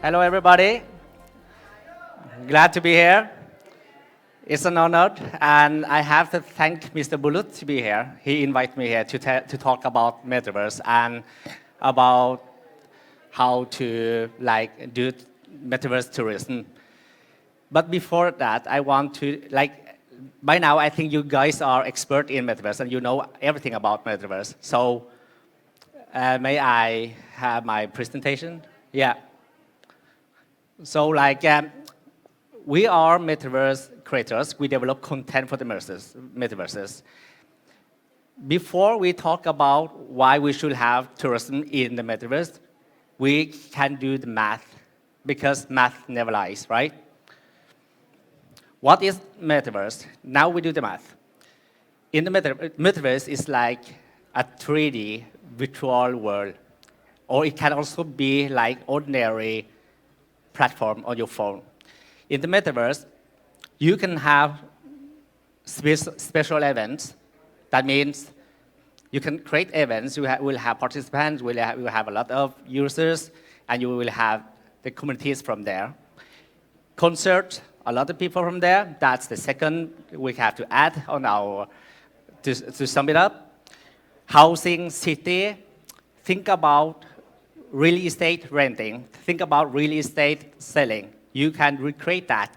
Hello, everybody. Glad to be here. It's an honor, and I have to thank Mr. Bulut to be here. He invited me here to talk about Metaverse and about how to do Metaverse tourism. But before that, I want to by now I think you guys are expert in Metaverse and you know everything about Metaverse. So may I have my presentation? Yeah. So we are Metaverse creators. We develop content for the metaverses. Before we talk about why we should have tourism in the Metaverse, we can do the math because math never lies, right? What is Metaverse? Now we do the math. In the Metaverse is like a 3D virtual world, or it can also be like ordinary platform on your phone. In the Metaverse, you can have special events. That means you can create events. You will have participants. You will have a lot of users, and you will have the communities from there. Concert, a lot of people from there. That's the second we have to add on our to sum it up. Housing, city. Think about real estate renting. Think about real estate selling. You can recreate that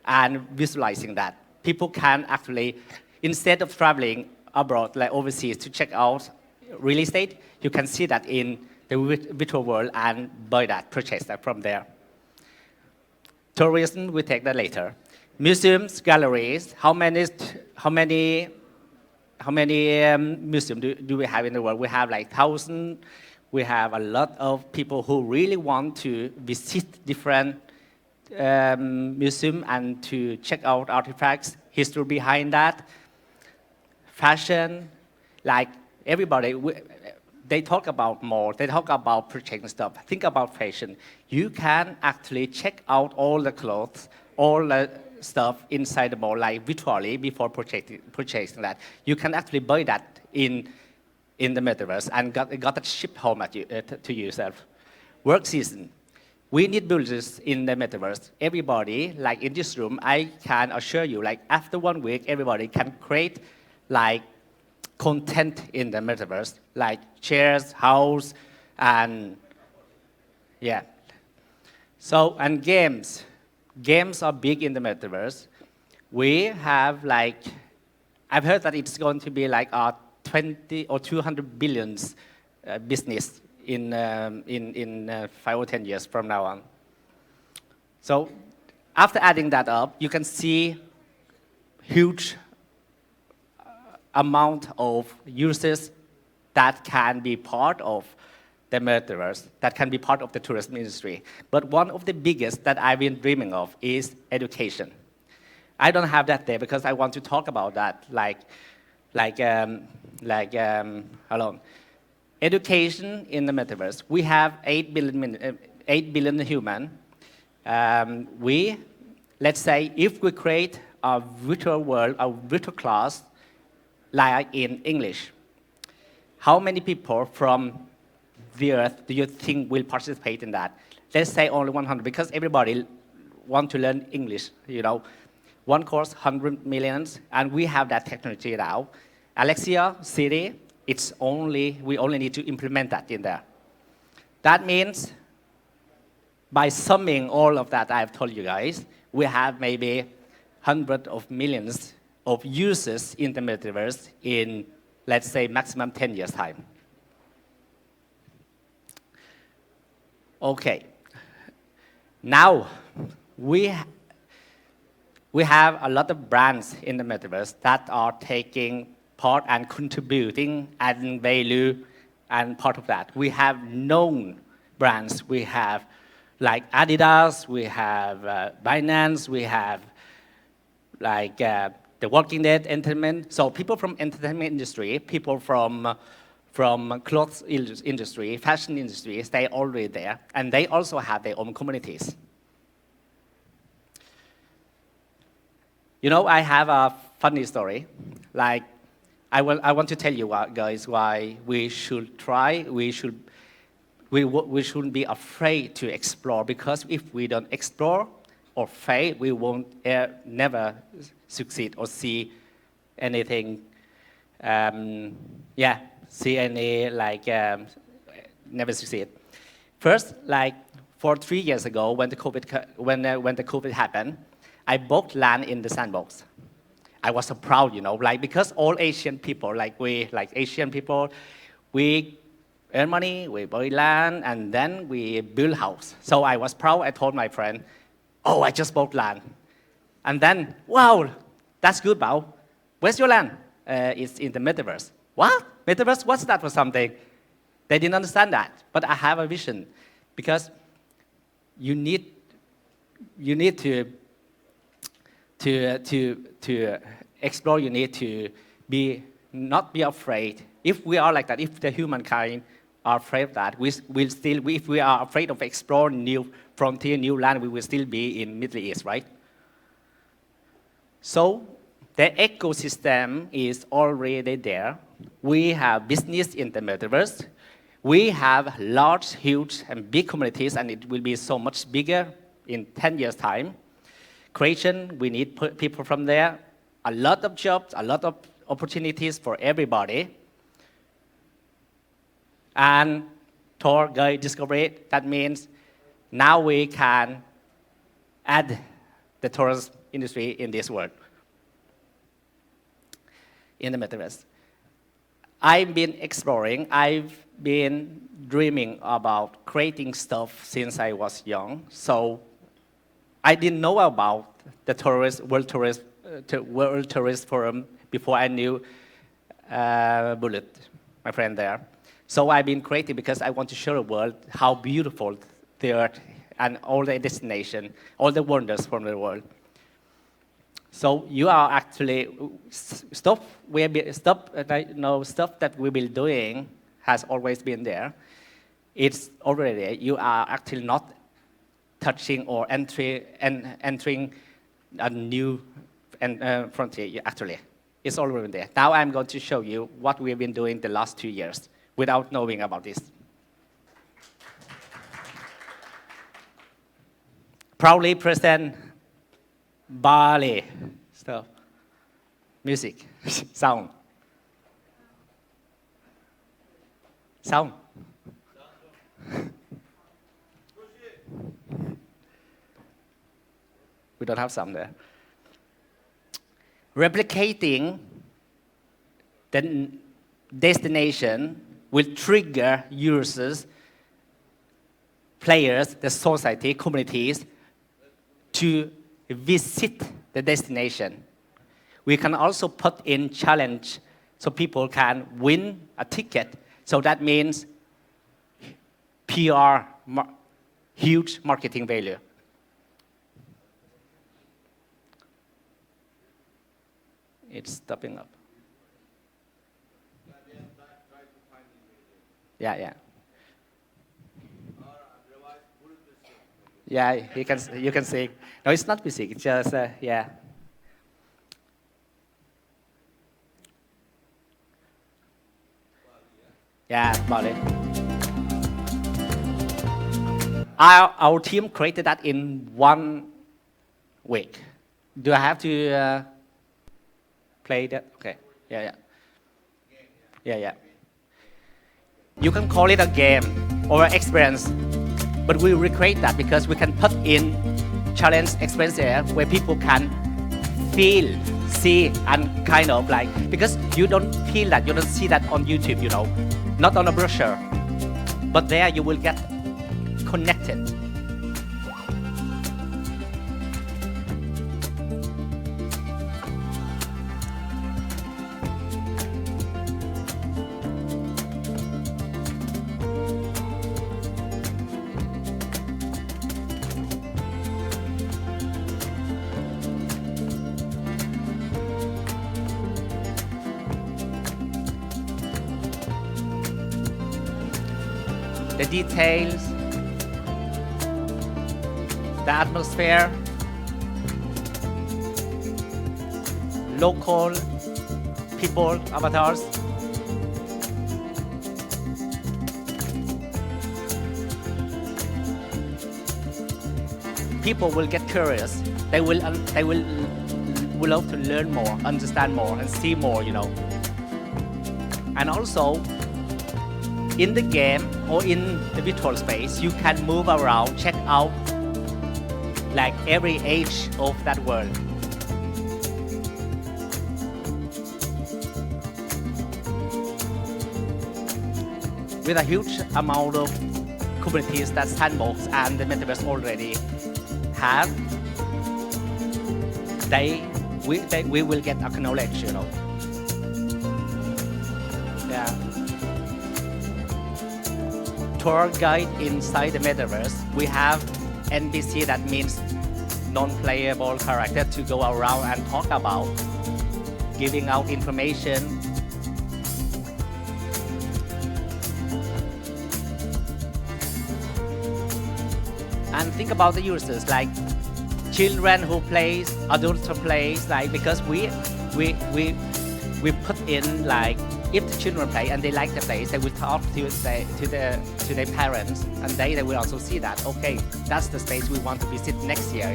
and visualizing that. People can actually, instead of traveling abroad, like overseas, to check out real estate, you can see that in the virtual world and buy that, purchase that from there. Tourism, we take that later. Museums, galleries, how many museums do we have in the world? We have like 1,000. We have a lot of people who really want to visit different museums and to check out artifacts, history behind that. Fashion, like everybody, they talk about mall, they talk about purchasing stuff. Think about fashion. You can actually check out all the clothes, all the stuff inside the mall, like virtually before purchasing that. You can actually buy that in the Metaverse and got it shipped home to yourself. Work season. We need builders in the Metaverse. Everybody, like in this room, I can assure you, like after 1 week, everybody can create like content in the Metaverse, like chairs, house, and yeah. So, and games. Games are big in the Metaverse. We have like, I've heard that it's going to be like a 20 or 200 billions business in 5 or 10 years from now on. So after adding that up, you can see huge amount of users that can be part of the Metaverse, that can be part of the tourism industry. But one of the biggest that I've been dreaming of is education. I don't have that there because I want to talk about that alone. Education in the Metaverse. We have 8 billion human. Let's say, if we create a virtual world, a virtual class, like in English, how many people from the earth do you think will participate in that? Let's say only 100, because everybody want to learn English, you know. One course, 100 millions, and we have that technology now. Alexia, Siri, we only need to implement that in there. That means, by summing all of that I've told you guys, we have maybe hundreds of millions of users in the Metaverse in, let's say, maximum 10 years' time. Okay. Now, we have a lot of brands in the Metaverse that are taking part and contributing, adding value, and part of that. We have known brands. We have like Adidas, we have Binance, we have like the Walking Dead Entertainment. So people from entertainment industry, people from clothes industry, fashion industry, they already there, and they also have their own communities. You know, I have a funny story. Like, I want to tell you guys why we should we shouldn't be afraid to explore, because if we don't explore or fail, we won't never succeed or see anything. See any never succeed. First, like for 3 years ago, when the COVID happened, I bought land in the sandbox. I was so proud, because all Asian people, Asian people, we earn money, we buy land, and then we build house. So I was proud. I told my friend, "Oh, I just bought land," and then, "Wow, that's good, Bao. Where's your land?" It's in the Metaverse. What? Metaverse? What's that for something? They didn't understand that, but I have a vision, because you need to explore. You need to not be afraid. If we are like that, if the humankind are afraid of that, if we are afraid of exploring new frontier, new land, we will still be in Middle East, right? So the ecosystem is already there. We have business in the Metaverse. We have large, huge, and big communities, and it will be so much bigger in 10 years' time. Creation, we need people from there. A lot of jobs, a lot of opportunities for everybody. And Tor Guy discovered, that means now we can add the tourist industry in this world, in the Metaverse. I've been exploring, I've been dreaming about creating stuff since I was young. So I didn't know about the World Tourist Forum before I knew Bullet, my friend there. So I've been creating because I want to show the world how beautiful the earth and all the destination, all the wonders from the world. So you are actually stuff that we've been doing has always been there. It's already there. You are actually not touching or entering a new frontier. Actually, it's already there. Now I'm going to show you what we've been doing the last 2 years without knowing about this. Proudly present Bali stuff, music, sound. We don't have sound there. Replicating the destination will trigger users, players, the society, communities to visit the destination. We can also put in challenge so people can win a ticket. So that means PR, huge marketing value. It's stopping up. Yeah. Yeah, you can see. No, it's not music. It's just yeah. Yeah, Bali. Our team created that in 1 week. Do I have to play that? Okay. Yeah. You can call it a game or experience, but we recreate that because we can put in challenge experience there where people can feel, see, and kind of like, because you don't feel that, you don't see that on YouTube, not on a brochure, but there you will get connected. The details, the atmosphere, local people, avatars. people will get curious. They will love to learn more, understand more, and see more, And also, in the game or in the virtual space, you can move around, check out like every age of that world. With a huge amount of communities that Sandbox and the Metaverse already have, we will get acknowledged, Yeah. Tour guide inside the Metaverse, we have NPC, that means non-playable character, to go around and talk about, giving out information. And think about the users, like children who plays, adults who plays, like, because we put in, like, if the children play and they like the place, they will talk to their parents, and they will also see that, okay, that's the space we want to visit next year,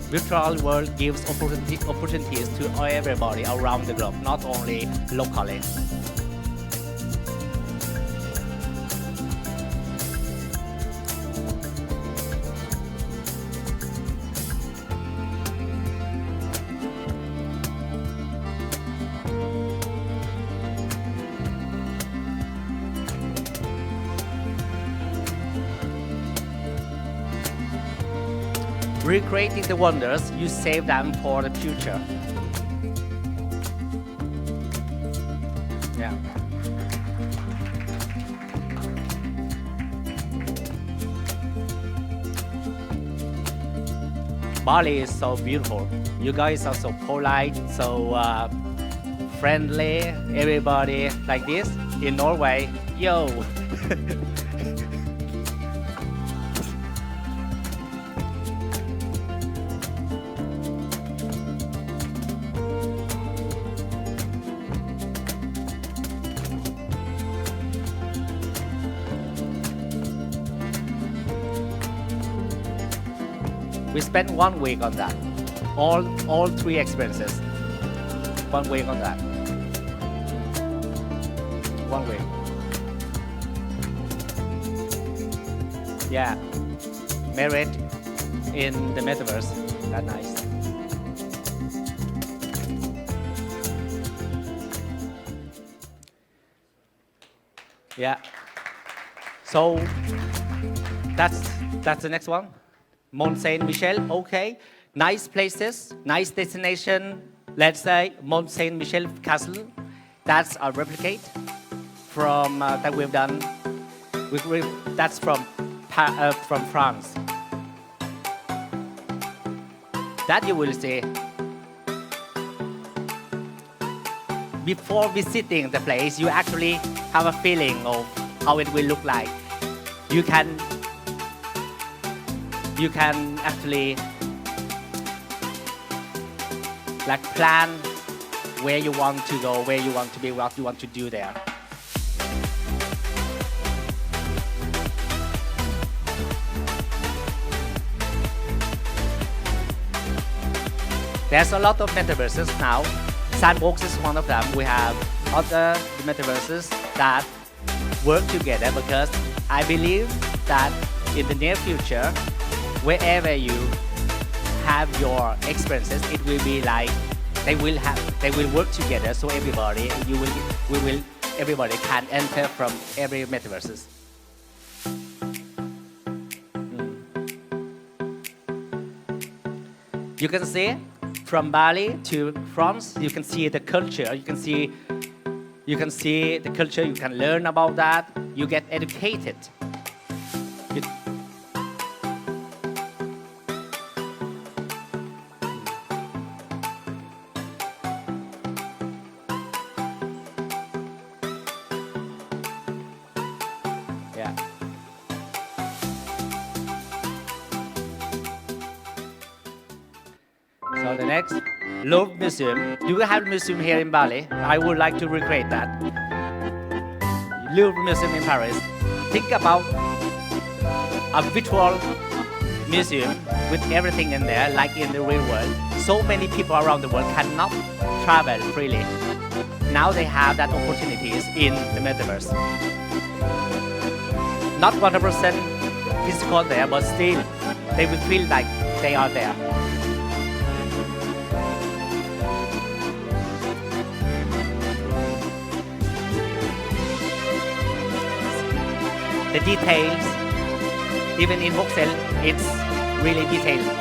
Virtual world gives opportunities to everybody around the globe, not only locally. Recreating the wonders, you save them for the future. Yeah. Bali is so beautiful. You guys are so polite, so friendly. Everybody like this. In Norway, yo. We spent 1 week on that. All 3 experiences. 1 week on that. 1 week. Yeah. Married in the Metaverse. That's nice. Yeah. So that's the next one. Mont Saint Michel, okay. Nice places, nice destination. Let's say Mont Saint Michel Castle. That's a replicate from that we've done. That's from France. That you will see. Before visiting the place, you actually have a feeling of how it will look like. You can actually like plan where you want to go, where you want to be, what you want to do there. There's a lot of metaverses now. Sandbox is one of them. We have other metaverses that work together, because I believe that in the near future, wherever you have your experiences, it will be like they will work together. So everybody can enter from every metaverses. You can see from Bali to France. You can see the culture. You can see the culture. You can learn about that. You get educated. Yeah. So the next, Louvre Museum. Do you have a museum here in Bali? I would like to recreate that. Louvre Museum in Paris. Think about a virtual museum with everything in there, like in the real world. So many people around the world cannot travel freely. Now they have that opportunities in the Metaverse. Not 100% physical there, but still they will feel like they are there. The details, even in voxel, it's really detailed.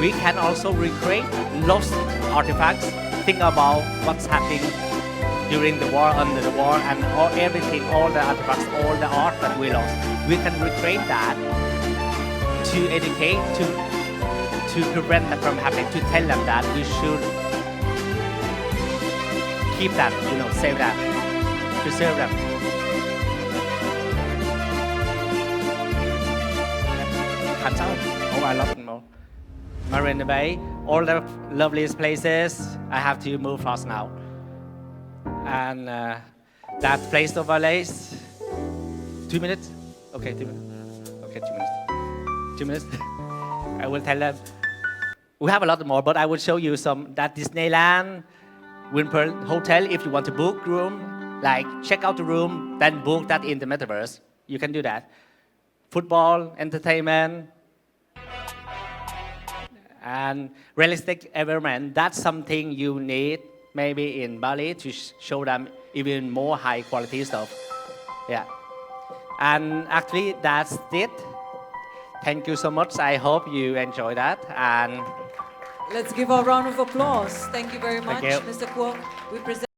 We can also recreate lost artifacts. Think about what's happening during the war, under the war, and everything, all the artifacts, all the art that we lost. We can recreate that to educate, to prevent that from happening, to tell them that we should keep that, save that, preserve them. Can't tell. Oh, I love it more. Marina Bay, all the loveliest places. I have to move fast now. And that place of Valais, 2 minutes? Okay, 2 minutes. Okay, 2 minutes. 2 minutes. I will tell them. We have a lot more, but I will show you some. That Disneyland, Winpearl Hotel, if you want to book room, like check out the room, then book that in the Metaverse. You can do that. Football, entertainment, and realistic environment, that's something you need maybe in Bali to show them even more high quality stuff. Yeah. And actually, that's it. Thank you so much. I hope you enjoy that. And let's give a round of applause. Thank you very much, you. Mr. Quoc. We present